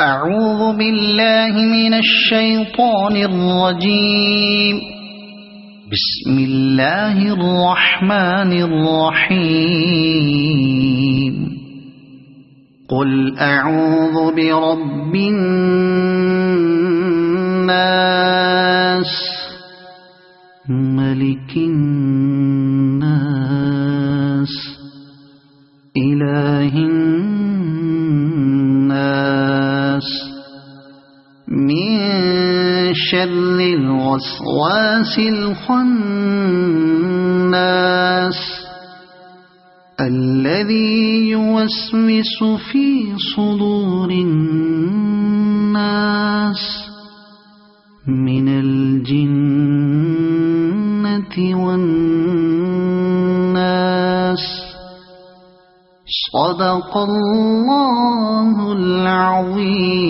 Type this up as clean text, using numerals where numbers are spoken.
أعوذ بالله من الشيطان الرجيم. بسم الله الرحمن الرحيم. قل أعوذ برب الناس ملك الناس إله الناس من شر الوسواس الخناس الذي يوسوس في صدور الناس من الجنة والناس. صدق الله العظيم.